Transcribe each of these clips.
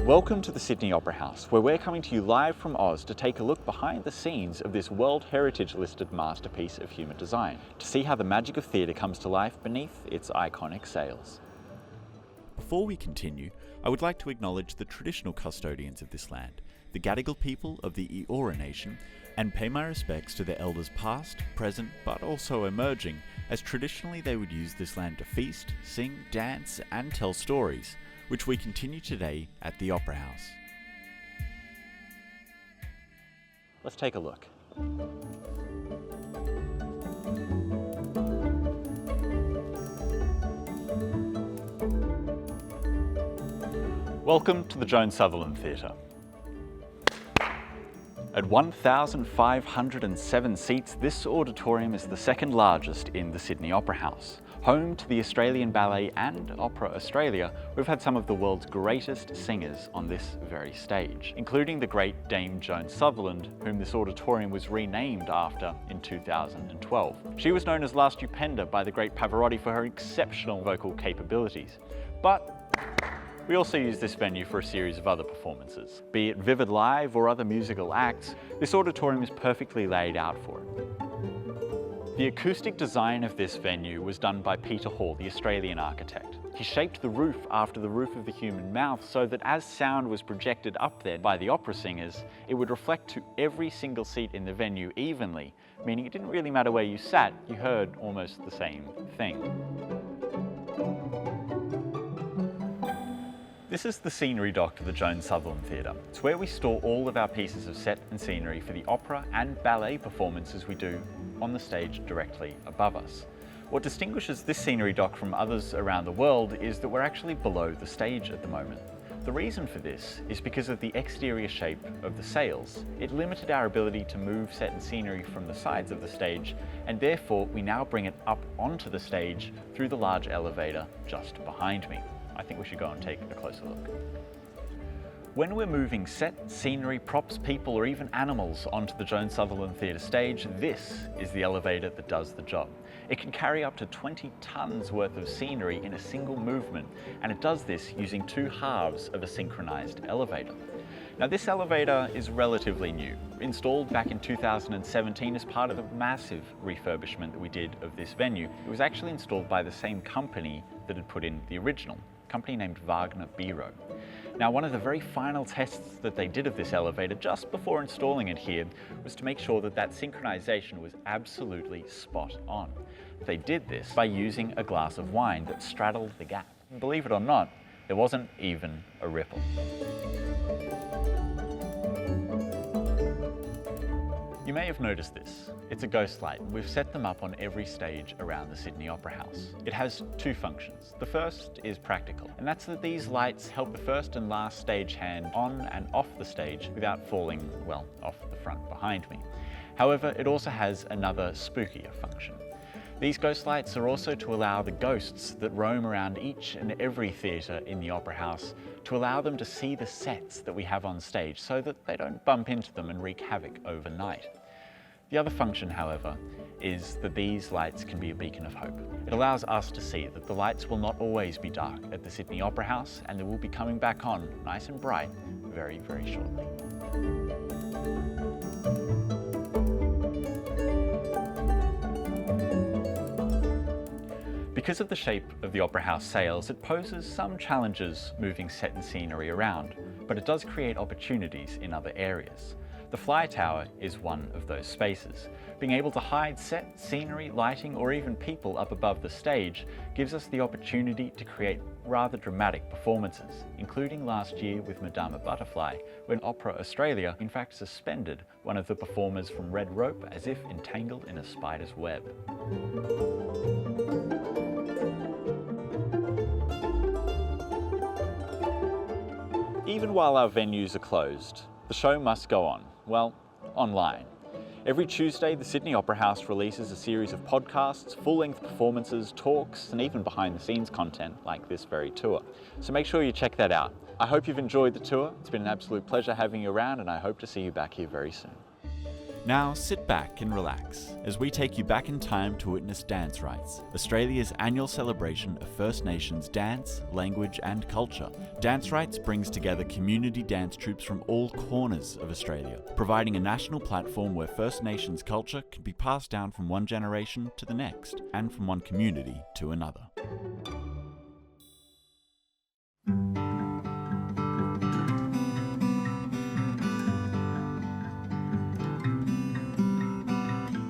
Welcome to the Sydney Opera House, where we're coming to you live from Oz to take a look behind the scenes of this World Heritage listed masterpiece of human design, to see how the magic of theatre comes to life beneath its iconic sails. Before we continue, I would like to acknowledge the traditional custodians of this land, the Gadigal people of the Eora Nation, and pay my respects to their elders past, present, but also emerging, as traditionally they would use this land to feast, sing, dance, and tell stories, which we continue today at the Opera House. Let's take a look. Welcome to the Joan Sutherland Theatre. At 1,507 seats, this auditorium is the second largest in the Sydney Opera House. Home to the Australian Ballet and Opera Australia, we've had some of the world's greatest singers on this very stage, including the great Dame Joan Sutherland, whom this auditorium was renamed after in 2012. She was known as La Stupenda by the great Pavarotti for her exceptional vocal capabilities. But we also use this venue for a series of other performances. Be it Vivid Live or other musical acts, this auditorium is perfectly laid out for it. The acoustic design of this venue was done by Peter Hall, the Australian architect. He shaped the roof after the roof of the human mouth so that as sound was projected up there by the opera singers, it would reflect to every single seat in the venue evenly, meaning it didn't really matter where you sat, you heard almost the same thing. This is the scenery dock to the Joan Sutherland Theatre. It's where we store all of our pieces of set and scenery for the opera and ballet performances we do on the stage directly above us. What distinguishes this scenery dock from others around the world is that we're actually below the stage at the moment. The reason for this is because of the exterior shape of the sails. It limited our ability to move set and scenery from the sides of the stage, and therefore we now bring it up onto the stage through the large elevator just behind me. I think we should go and take a closer look. When we're moving set, scenery, props, people, or even animals onto the Joan Sutherland Theatre stage, this is the elevator that does the job. It can carry up to 20 tons worth of scenery in a single movement, and it does this using two halves of a synchronized elevator. Now, this elevator is relatively new, installed back in 2017 as part of a massive refurbishment that we did of this venue. It was actually installed by the same company that had put in the original, a company named Wagner Biro. Now, one of the very final tests that they did of this elevator just before installing it here was to make sure that that synchronization was absolutely spot on. They did this by using a glass of wine that straddled the gap. And believe it or not, there wasn't even a ripple. You may have noticed this. It's a ghost light. We've set them up on every stage around the Sydney Opera House. It has two functions. The first is practical, and that's that these lights help the first and last stagehand on and off the stage without falling, well, off the front behind me. However, it also has another spookier function. These ghost lights are also to allow the ghosts that roam around each and every theatre in the Opera House to allow them to see the sets that we have on stage so that they don't bump into them and wreak havoc overnight. The other function, however, is that these lights can be a beacon of hope. It allows us to see that the lights will not always be dark at the Sydney Opera House, and they will be coming back on nice and bright very, very shortly. Because of the shape of the Opera House sails, it poses some challenges moving set and scenery around, but it does create opportunities in other areas. The fly tower is one of those spaces. Being able to hide set, scenery, lighting, or even people up above the stage gives us the opportunity to create rather dramatic performances, including last year with Madame Butterfly, when Opera Australia in fact suspended one of the performers from red rope as if entangled in a spider's web. Even while our venues are closed, the show must go on. Well, online. Every Tuesday, the Sydney Opera House releases a series of podcasts, full-length performances, talks, and even behind-the-scenes content like this very tour. So make sure you check that out. I hope you've enjoyed the tour. It's been an absolute pleasure having you around, and I hope to see you back here very soon. Now sit back and relax as we take you back in time to witness Dance Rites, Australia's annual celebration of First Nations dance, language and culture. Dance Rites brings together community dance troupes from all corners of Australia, providing a national platform where First Nations culture can be passed down from one generation to the next and from one community to another.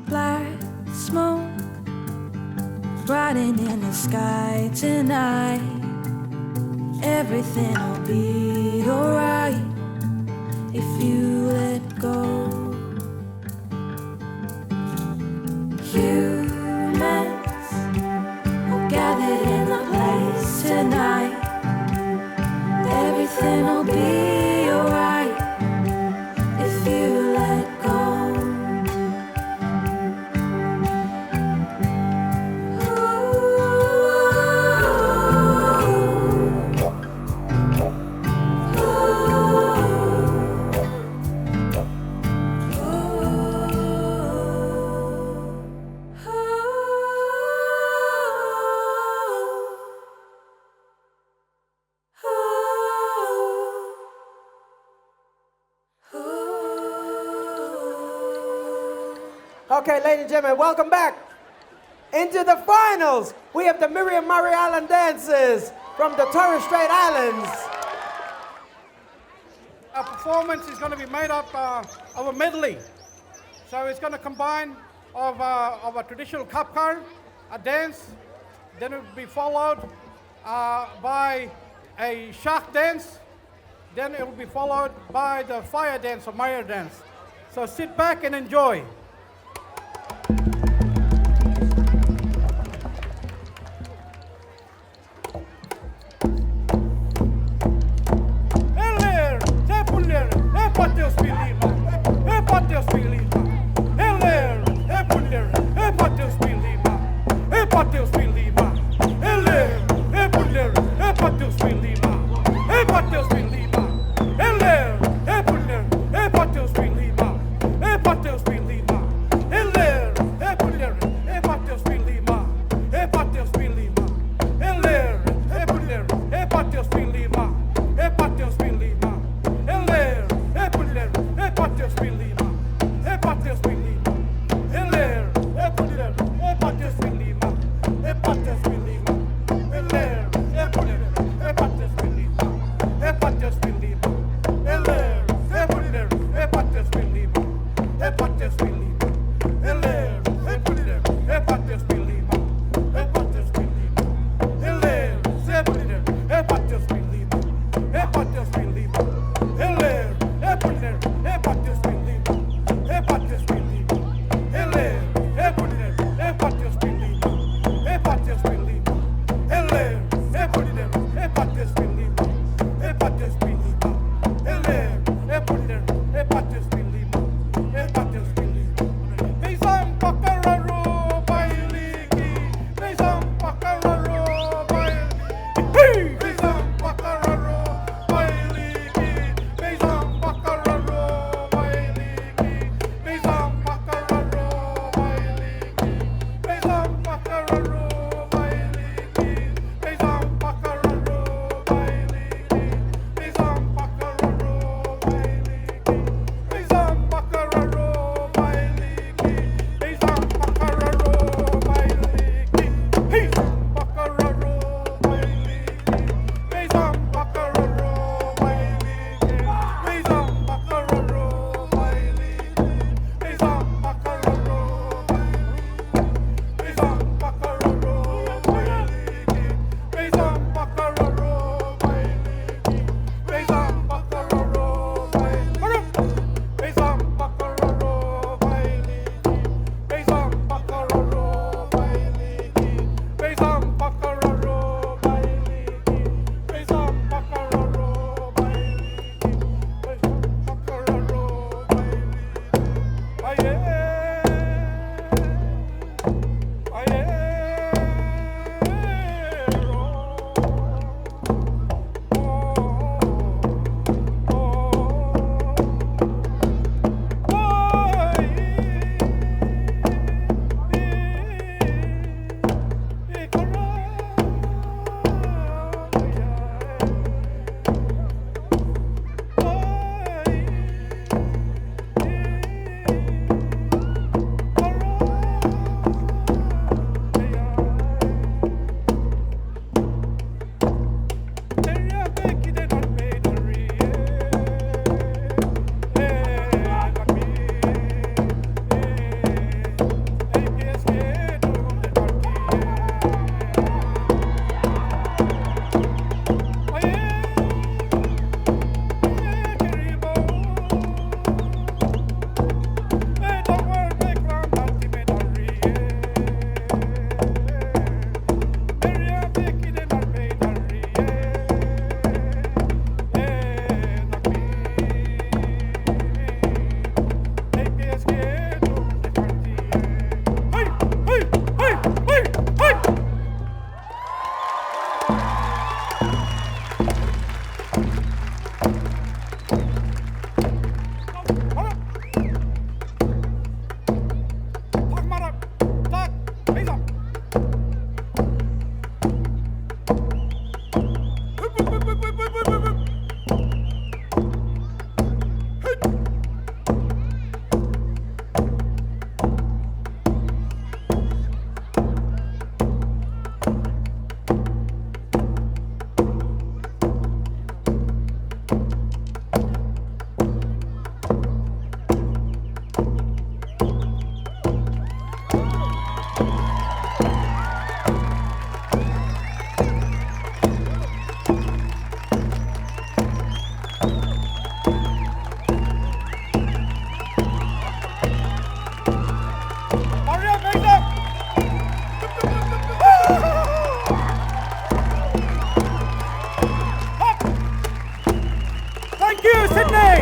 Black smoke riding in the sky tonight. Everything'll be alright if you let go. Humans all gathered in the place tonight. Everything'll be alright if you let go. Okay, ladies and gentlemen, welcome back. Into the finals, we have the Meuram Murray Island dancers from the Torres Strait Islands. Our performance is going to be made up of a medley. So it's going to combine of a traditional kapkar, a dance, then it will be followed by a shark dance, then it will be followed by the fire dance or Maya dance. So sit back and enjoy. Thank you, Sydney.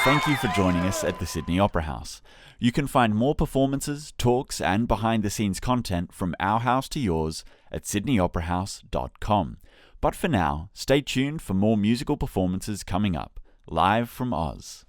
Thank you for joining us at the Sydney Opera House. You can find more performances, talks and behind-the-scenes content from our house to yours at sydneyoperahouse.com. But for now, stay tuned for more musical performances coming up, live from Oz.